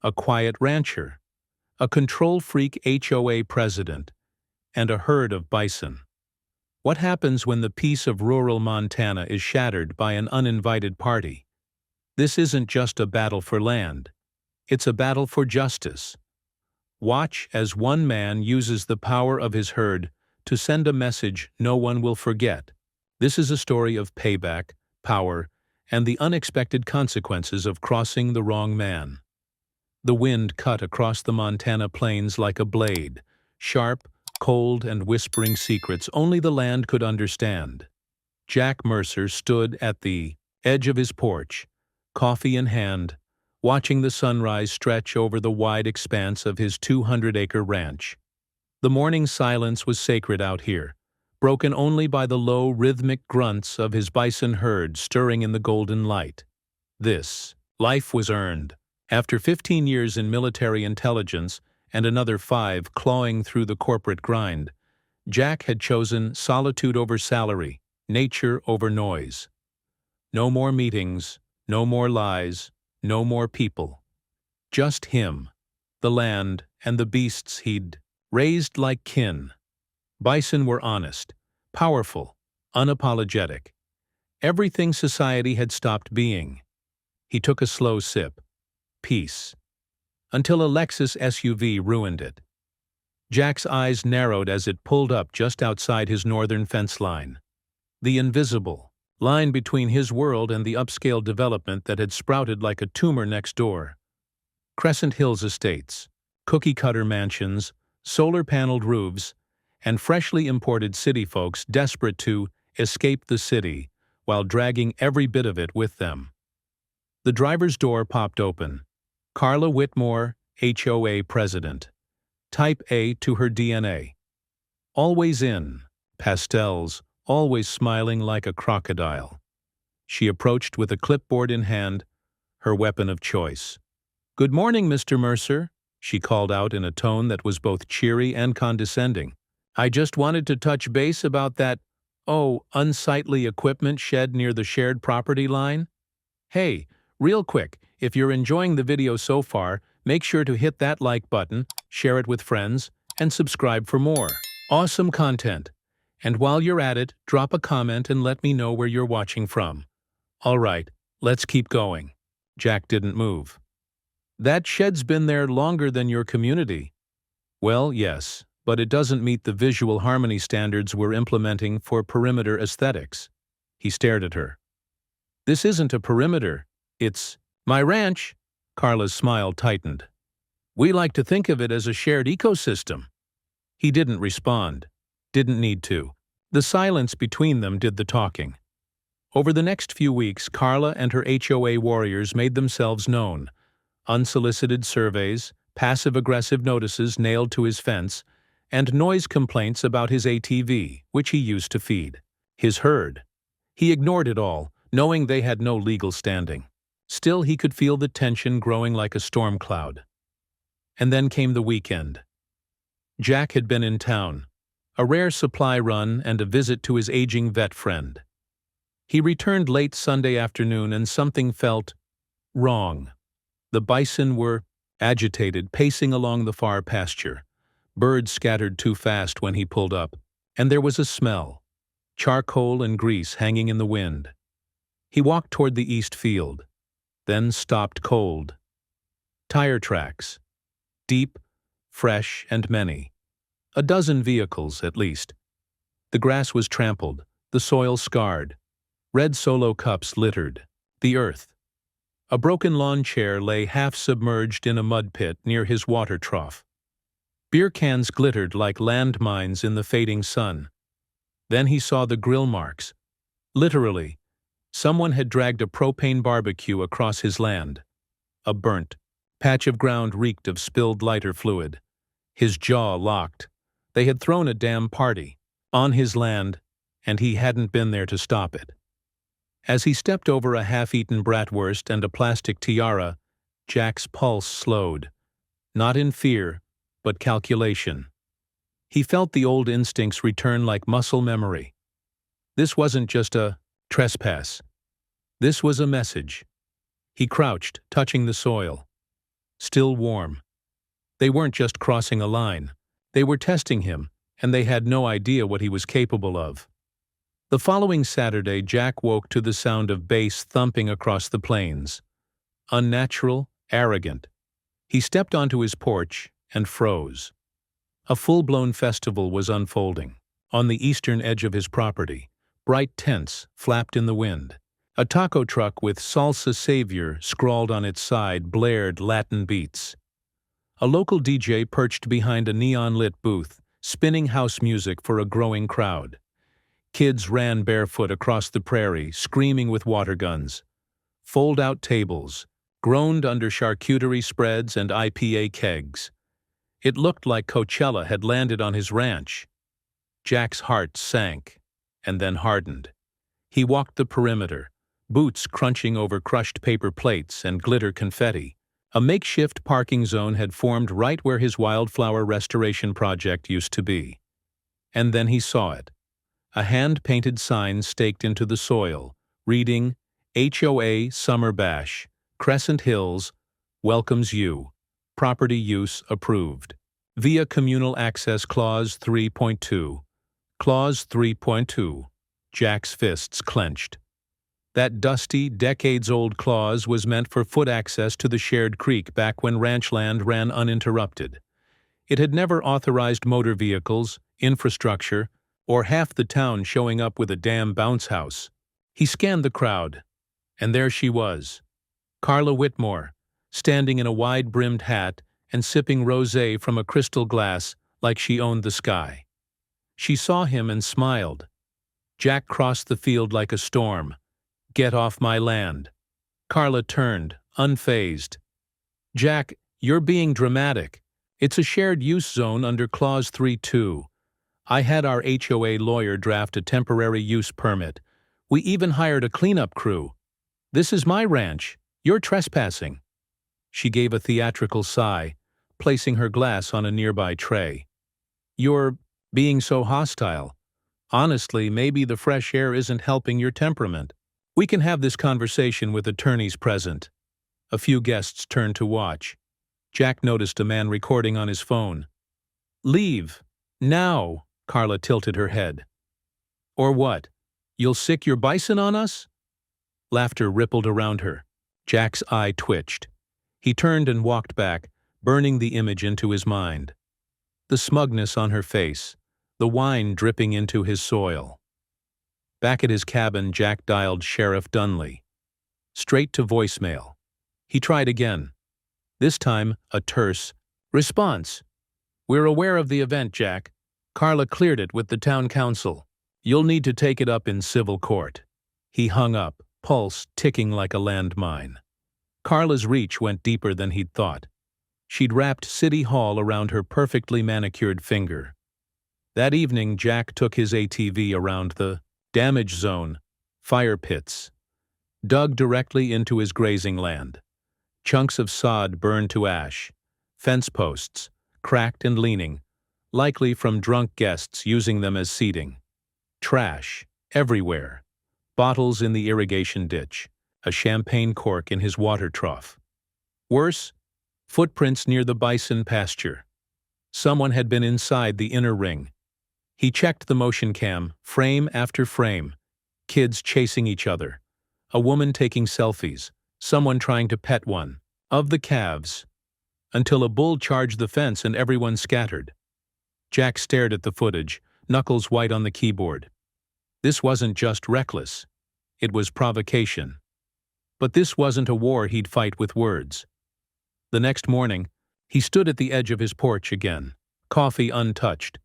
a quiet rancher, a control-freak HOA president, and a herd of bison. What happens when the peace of rural Montana is shattered by an uninvited party? This isn't just a battle for land. It's a battle for justice. Watch as one man uses the power of his herd to send a message no one will forget. This is a story of payback, power, and the unexpected consequences of crossing the wrong man. The wind cut across the Montana plains like a blade, sharp, cold, and whispering secrets only the land could understand. Jack Mercer stood at the edge of his porch, coffee in hand, watching the sunrise stretch over the wide expanse of his 200-acre ranch. The morning silence was sacred out here, broken only by the low, rhythmic grunts of his bison herd stirring in the golden light. This life was earned. After 15 years in military intelligence and another 5 clawing through the corporate grind, Jack had chosen solitude over salary, nature over noise. No more meetings, no more lies, no more people. Just him, the land, and the beasts he'd raised like kin. Bison were honest, powerful, unapologetic. Everything society had stopped being. He took a slow sip. Peace. Until a Lexus SUV ruined it. Jack's eyes narrowed as it pulled up just outside his northern fence line. The invisible line between his world and the upscale development that had sprouted like a tumor next door. Crescent Hills estates, cookie-cutter mansions, solar-paneled roofs, and freshly imported city folks desperate to escape the city while dragging every bit of it with them. The driver's door popped open. Carla Whitmore, HOA president. Type A to her DNA. Always in, pastels, always smiling like a crocodile. She approached with a clipboard in hand, her weapon of choice. "Good morning, Mr. Mercer," she called out in a tone that was both cheery and condescending. "I just wanted to touch base about that, unsightly equipment shed near the shared property line. Hey, real quick, if you're enjoying the video so far, make sure to hit that like button, share it with friends, and subscribe for more awesome content. And while you're at it, drop a comment and let me know where you're watching from. All right, let's keep going." Jack didn't move. "That shed's been there longer than your community." "Well, yes, but it doesn't meet the visual harmony standards we're implementing for perimeter aesthetics." He stared at her. "This isn't a perimeter. It's my ranch." Carla's smile tightened. "We like to think of it as a shared ecosystem." He didn't respond. Didn't need to. The silence between them did the talking. Over the next few weeks, Carla and her HOA warriors made themselves known. Unsolicited surveys, passive-aggressive notices nailed to his fence, and noise complaints about his ATV, which he used to feed his herd. He ignored it all, knowing they had no legal standing. Still, he could feel the tension growing like a storm cloud. And then came the weekend. Jack had been in town, a rare supply run and a visit to his aging vet friend. He returned late Sunday afternoon and something felt wrong. The bison were agitated, pacing along the far pasture. Birds scattered too fast when he pulled up, and there was a smell, charcoal and grease hanging in the wind. He walked toward the east field, then stopped cold. Tire tracks. Deep, fresh, and many. A dozen vehicles, at least. The grass was trampled, the soil scarred. Red Solo cups littered the earth. A broken lawn chair lay half-submerged in a mud pit near his water trough. Beer cans glittered like landmines in the fading sun. Then he saw the grill marks. Literally, someone had dragged a propane barbecue across his land. A burnt patch of ground reeked of spilled lighter fluid. His jaw locked. They had thrown a damn party on his land, and he hadn't been there to stop it. As he stepped over a half-eaten bratwurst and a plastic tiara, Jack's pulse slowed. Not in fear, but calculation. He felt the old instincts return like muscle memory. This wasn't just a trespass. This was a message. He crouched, touching the soil. still warm. They weren't just crossing a line. They were testing him, and they had no idea what he was capable of. The following Saturday, Jack woke to the sound of bass thumping across the plains. Unnatural, arrogant. He stepped onto his porch and froze. A full-blown festival was unfolding. On the eastern edge of his property, bright tents flapped in the wind. A taco truck with Salsa Savior scrawled on its side blared Latin beats. A local DJ perched behind a neon-lit booth, spinning house music for a growing crowd. Kids ran barefoot across the prairie, screaming with water guns. Fold-out tables groaned under charcuterie spreads and IPA kegs. It looked like Coachella had landed on his ranch. Jack's heart sank, and then hardened. He walked the perimeter, boots crunching over crushed paper plates and glitter confetti. A makeshift parking zone had formed right where his wildflower restoration project used to be. And then he saw it. A hand-painted sign staked into the soil, reading, HOA Summer Bash, Crescent Hills, welcomes you. Property use approved. Via Communal Access Clause 3.2. Clause 3.2. Jack's fists clenched. That dusty, decades-old clause was meant for foot access to the shared creek back when ranch land ran uninterrupted. It had never authorized motor vehicles, infrastructure, or half the town showing up with a damn bounce house. He scanned the crowd, and there she was, Carla Whitmore, standing in a wide-brimmed hat and sipping rosé from a crystal glass like she owned the sky. She saw him and smiled. Jack crossed the field like a storm. Get off my land. Carla turned, unfazed. Jack, you're being dramatic. It's a shared use zone under Clause 3.2. I had our HOA lawyer draft a temporary use permit. We even hired a cleanup crew. This is my ranch. You're trespassing. She gave a theatrical sigh, placing her glass on a nearby tray. You're being so hostile. Honestly, maybe the fresh air isn't helping your temperament. We can have this conversation with attorneys present. A few guests turned to watch. Jack noticed a man recording on his phone. Leave. Now. Carla tilted her head. Or what? You'll sick your Bison on us? Laughter rippled around her. Jack's eye twitched. He turned and walked back, burning the image into his mind. The smugness on her face, the wine dripping into his soil. Back at his cabin, Jack dialed Sheriff Dunley. Straight to voicemail. He tried again. This time, a terse response. We're aware of the event, Jack. Carla cleared it with the town council. You'll need to take it up in civil court. He hung up, pulse ticking like a landmine. Carla's reach went deeper than he'd thought. She'd wrapped City Hall around her perfectly manicured finger. That evening, Jack took his ATV around the damage zone, fire pits, dug directly into his grazing land. Chunks of sod burned to ash, fence posts, cracked and leaning, likely from drunk guests using them as seating. Trash, everywhere. Bottles in the irrigation ditch, a champagne cork in his water trough. Worse, footprints near the bison pasture. Someone had been inside the inner ring. He checked the motion cam, frame after frame. Kids chasing each other. A woman taking selfies. Someone trying to pet one. Of the calves. Until a bull charged the fence and everyone scattered. Jack stared at the footage, knuckles white on the keyboard. This wasn't just reckless. It was provocation. But this wasn't a war he'd fight with words. The next morning, he stood at the edge of his porch again, coffee untouched.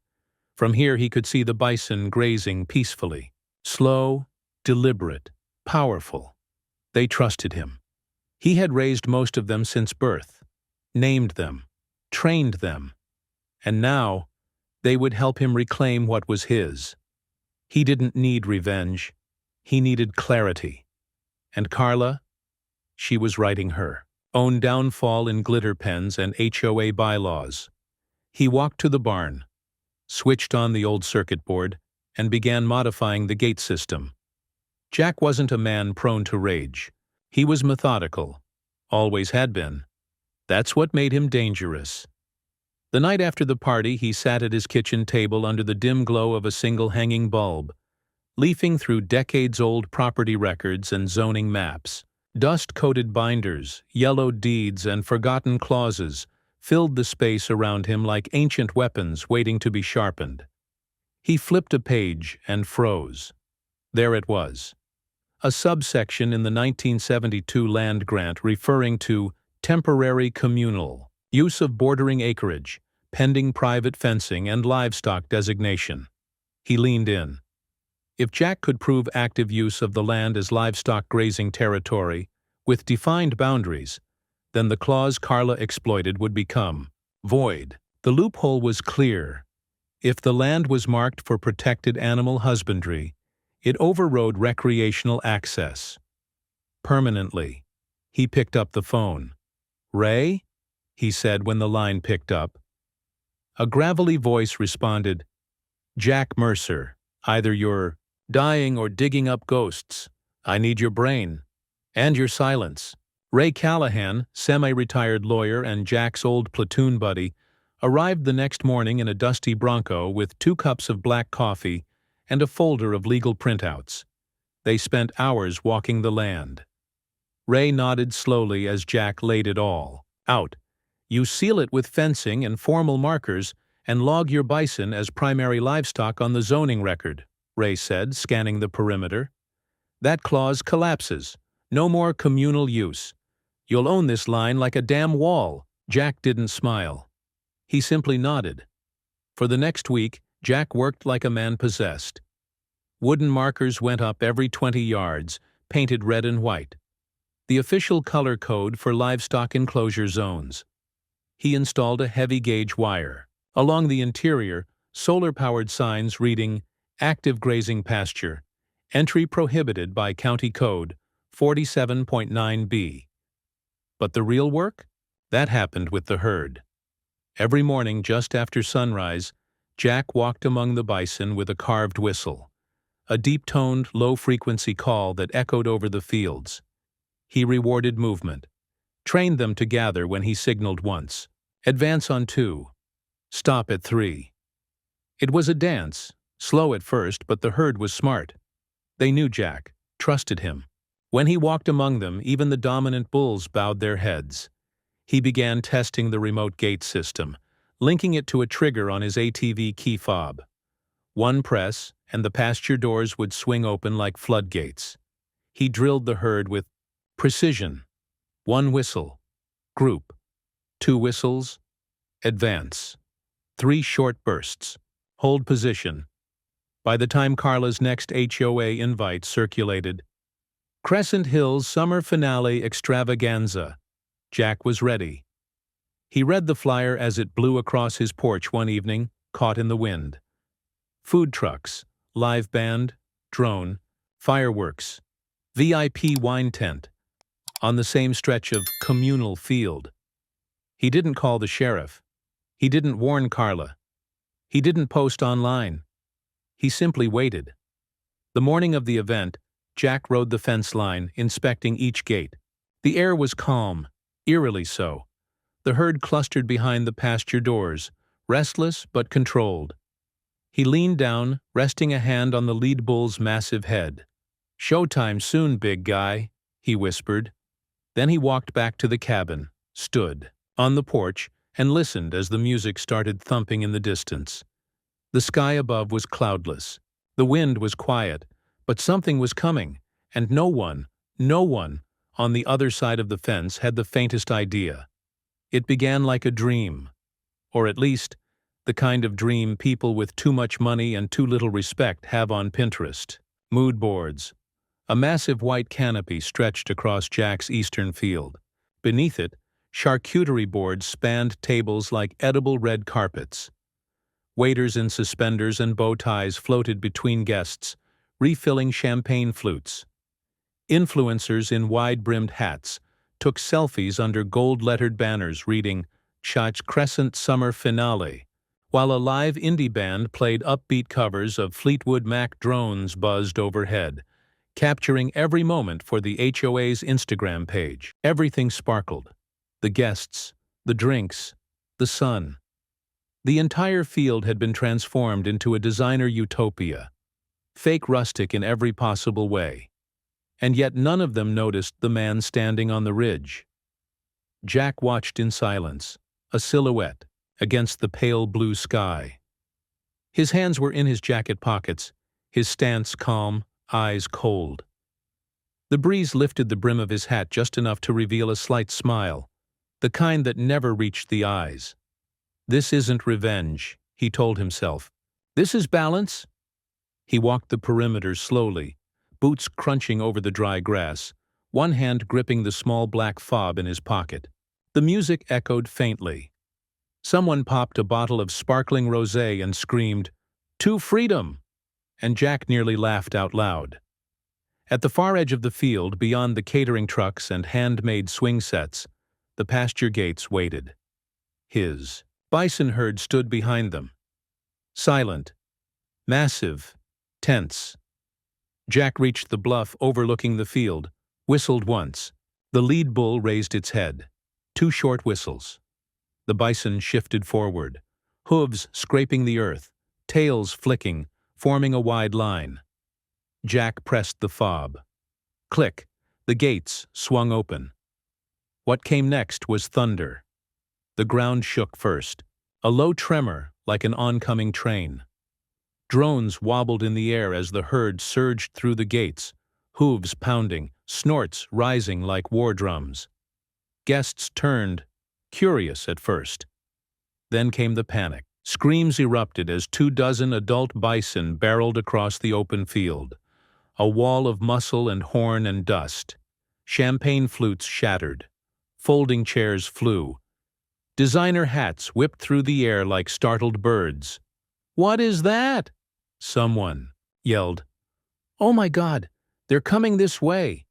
From here he could see the bison grazing peacefully. Slow, deliberate, powerful. They trusted him. He had raised most of them since birth, named them, trained them. And now, they would help him reclaim what was his. He didn't need revenge. He needed clarity. And Carla? She was writing her own downfall in glitter pens and HOA bylaws. He walked to the barn, switched on the old circuit board, and began modifying the gate system. Jack wasn't a man prone to rage. He was methodical. Always had been. That's what made him dangerous. The night after the party, he sat at his kitchen table under the dim glow of a single hanging bulb, leafing through decades-old property records and zoning maps. Dust-coated binders, yellowed deeds, and forgotten clauses filled the space around him like ancient weapons waiting to be sharpened. He flipped a page and froze. There it was. A subsection in the 1972 land grant referring to temporary communal use of bordering acreage, pending private fencing, and livestock designation. He leaned in. If Jack could prove active use of the land as livestock grazing territory, with defined boundaries, then the clause Carla exploited would become void. The loophole was clear. If the land was marked for protected animal husbandry, it overrode recreational access. Permanently. He picked up the phone. "Ray?" he said when the line picked up. A gravelly voice responded, "Jack Mercer, either you're dying or digging up ghosts. I need your brain. And your silence." Ray Callahan, semi-retired lawyer and Jack's old platoon buddy, arrived the next morning in a dusty Bronco with 2 cups of black coffee and a folder of legal printouts. They spent hours walking the land. Ray nodded slowly as Jack laid it all out. "You seal it with fencing and formal markers and log your bison as primary livestock on the zoning record," Ray said, scanning the perimeter. "That clause collapses. No more communal use. You'll own this line like a damn wall." Jack didn't smile. He simply nodded. For the next week, Jack worked like a man possessed. Wooden markers went up every 20 yards, painted red and white. The official color code for livestock enclosure zones. He installed a heavy-gauge wire. Along the interior, solar-powered signs reading, "Active grazing pasture. Entry prohibited by County Code 47.9b. But the real work? That happened with the herd. Every morning just after sunrise, Jack walked among the bison with a carved whistle, a deep-toned, low-frequency call that echoed over the fields. He rewarded movement, trained them to gather when he signaled once, advance on 2, stop at 3. It was a dance, slow at first, but the herd was smart. They knew Jack, trusted him. When he walked among them, even the dominant bulls bowed their heads. He began testing the remote gate system, linking it to a trigger on his ATV key fob. One press, and the pasture doors would swing open like floodgates. He drilled the herd with precision. 1 whistle, group. 2 whistles, advance. 3 short bursts, hold position. By the time Carla's next HOA invite circulated, "Crescent Hills Summer Finale Extravaganza," Jack was ready. He read the flyer as it blew across his porch one evening, caught in the wind. Food trucks, live band, drone, fireworks, VIP wine tent, on the same stretch of communal field. He didn't call the sheriff. He didn't warn Carla. He didn't post online. He simply waited. The morning of the event, Jack rode the fence line, inspecting each gate. The air was calm, eerily so. The herd clustered behind the pasture doors, restless but controlled. He leaned down, resting a hand on the lead bull's massive head. "Showtime soon, big guy," he whispered. Then he walked back to the cabin, stood on the porch, and listened as the music started thumping in the distance. The sky above was cloudless. The wind was quiet, but something was coming, and no one on the other side of the fence had the faintest idea. It began like a dream, or at least the kind of dream people with too much money and too little respect have on Pinterest. Mood boards. A massive white canopy stretched across Jack's eastern field. Beneath it, charcuterie boards spanned tables like edible red carpets. Waiters in suspenders and bow ties floated between guests, refilling champagne flutes. Influencers in wide-brimmed hats took selfies under gold-lettered banners reading "Chach Crescent Summer Finale," while a live indie band played upbeat covers of Fleetwood Mac. Drones buzzed overhead, capturing every moment for the HOA's Instagram page. Everything sparkled. The guests, the drinks, the sun. The entire field had been transformed into a designer utopia, fake rustic in every possible way. And yet none of them noticed the man standing on the ridge. Jack watched in silence, a silhouette, against the pale blue sky. His hands were in his jacket pockets, his stance calm, eyes cold. The breeze lifted the brim of his hat just enough to reveal a slight smile, the kind that never reached the eyes. This isn't revenge, he told himself. This is balance. He walked the perimeter slowly, boots crunching over the dry grass, one hand gripping the small black fob in his pocket. The music echoed faintly. Someone popped a bottle of sparkling rosé and screamed, "To freedom!" And Jack nearly laughed out loud. At the far edge of the field, beyond the catering trucks and handmade swing sets, the pasture gates waited. His bison herd stood behind them. Silent, massive, tense. Jack reached the bluff overlooking the field, whistled once. The lead bull raised its head. 2 short whistles. The bison shifted forward, hooves scraping the earth, tails flicking, forming a wide line. Jack pressed the fob. Click, the gates swung open. What came next was thunder. The ground shook first, a low tremor like an oncoming train. Drones wobbled in the air as the herd surged through the gates, hooves pounding, snorts rising like war drums. Guests turned, curious at first. Then came the panic. Screams erupted as 24 adult bison barreled across the open field. A wall of muscle and horn and dust. Champagne flutes shattered. Folding chairs flew. Designer hats whipped through the air like startled birds. "What is that?" Someone yelled. "Oh my God, they're coming this way."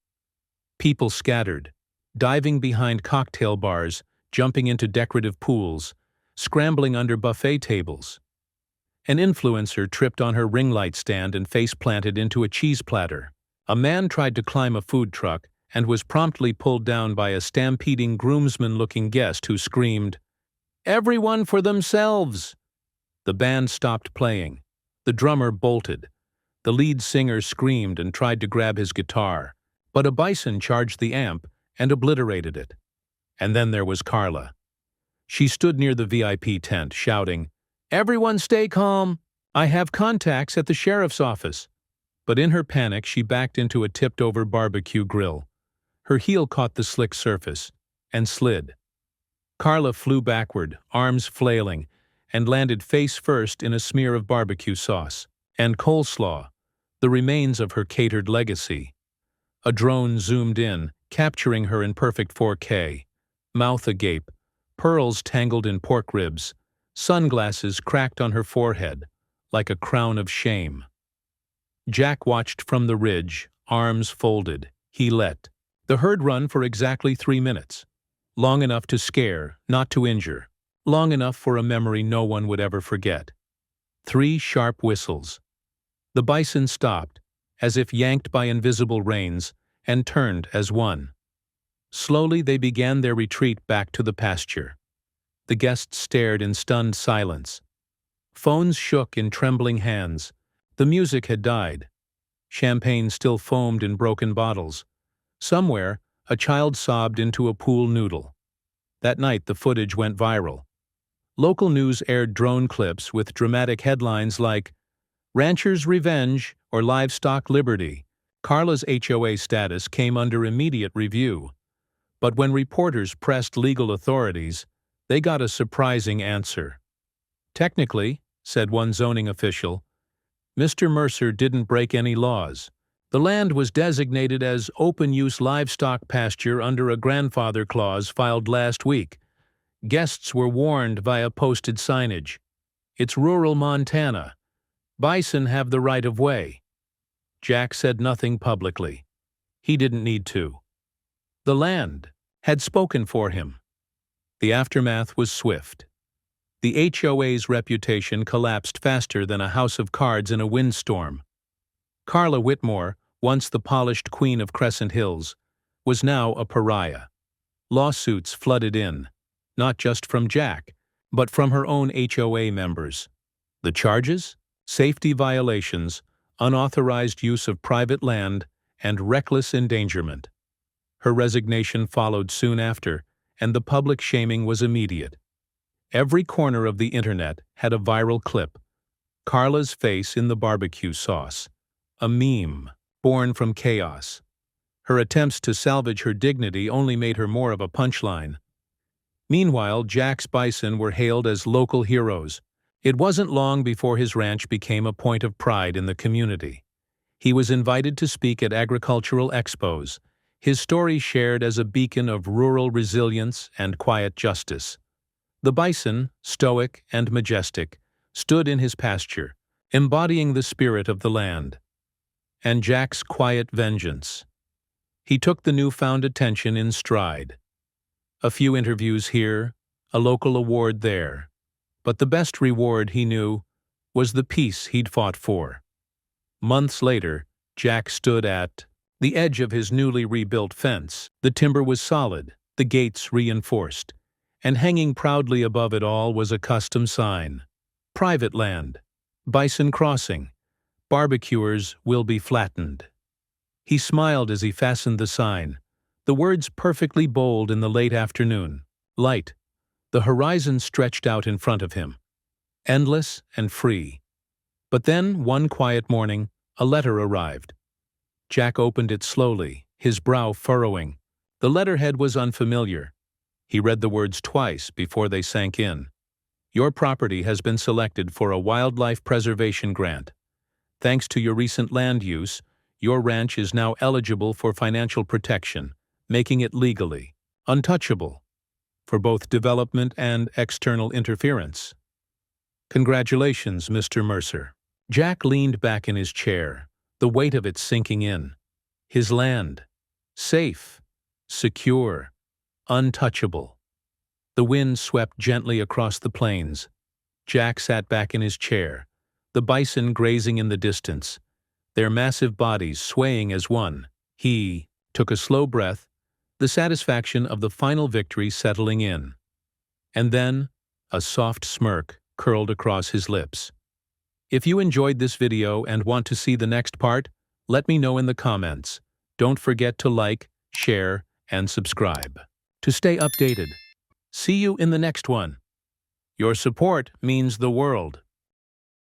People scattered, diving behind cocktail bars, jumping into decorative pools, scrambling under buffet tables. An influencer tripped on her ring light stand and face-planted into a cheese platter. A man tried to climb a food truck and was promptly pulled down by a stampeding groomsman-looking guest who screamed, "Everyone for themselves!" The band stopped playing. The drummer bolted. The lead singer screamed and tried to grab his guitar, but a bison charged the amp and obliterated it. And then there was Carla. She stood near the VIP tent, shouting, "Everyone stay calm! I have contacts at the sheriff's office." But in her panic, she backed into a tipped-over barbecue grill. Her heel caught the slick surface and slid. Carla flew backward, arms flailing, and landed face first in a smear of barbecue sauce and coleslaw, the remains of her catered legacy. A drone zoomed in, capturing her in perfect 4K, mouth agape, pearls tangled in pork ribs, sunglasses cracked on her forehead, like a crown of shame. Jack watched from the ridge, arms folded. He let the herd run for exactly 3 minutes. Long enough to scare, not to injure. Long enough for a memory no one would ever forget. 3 sharp whistles. The bison stopped, as if yanked by invisible reins, and turned as one. Slowly they began their retreat back to the pasture. The guests stared in stunned silence. Phones shook in trembling hands. The music had died. Champagne still foamed in broken bottles. Somewhere, a child sobbed into a pool noodle. That night the footage went viral. Local news aired drone clips with dramatic headlines like, "Rancher's Revenge" or "Livestock Liberty." Carla's HOA status came under immediate review. But when reporters pressed legal authorities, they got a surprising answer. "Technically," said one zoning official, "Mr. Mercer didn't break any laws. The land was designated as open-use livestock pasture under a grandfather clause filed last week. Guests were warned via posted signage. It's rural Montana. Bison have the right of way." Jack said nothing publicly. He didn't need to. The land had spoken for him. The aftermath was swift. The HOA's reputation collapsed faster than a house of cards in a windstorm. Carla Whitmore, once the polished queen of Crescent Hills, was now a pariah. Lawsuits flooded in. not just from Jack, but from her own HOA members. The charges? Safety violations, unauthorized use of private land, and reckless endangerment. Her resignation followed soon after, and the public shaming was immediate. Every corner of the internet had a viral clip. Carla's face in the barbecue sauce. A meme, born from chaos. Her attempts to salvage her dignity only made her more of a punchline. Meanwhile, Jack's bison were hailed as local heroes. It wasn't long before his ranch became a point of pride in the community. He was invited to speak at agricultural expos, his story shared as a beacon of rural resilience and quiet justice. The bison, stoic and majestic, stood in his pasture, embodying the spirit of the land. And Jack's quiet vengeance. He took the newfound attention in stride. A few interviews here, a local award there. But the best reward, he knew, was the peace he'd fought for. Months later, Jack stood at the edge of his newly rebuilt fence. The timber was solid, the gates reinforced, and hanging proudly above it all was a custom sign. Private land. Bison crossing. Barbecuers will be flattened. He smiled as he fastened the sign, the words perfectly bold in the late afternoon. Light. The horizon stretched out in front of him, endless and free. But then, one quiet morning, a letter arrived. Jack opened it slowly, his brow furrowing. The letterhead was unfamiliar. He read the words twice before they sank in. Your property has been selected for a wildlife preservation grant. Thanks to your recent land use, your ranch is now eligible for financial protection, making it legally untouchable for both development and external interference. Congratulations, Mr. Mercer. Jack leaned back in his chair, the weight of it sinking in. His land. Safe. Secure. Untouchable. The wind swept gently across the plains. Jack sat back in his chair, the bison grazing in the distance, their massive bodies swaying as one. He took a slow breath, the satisfaction of the final victory settling in. And then, a soft smirk curled across his lips. If you enjoyed this video and want to see the next part, let me know in the comments. Don't forget to like, share, and subscribe to stay updated. See you in the next one. Your support means the world.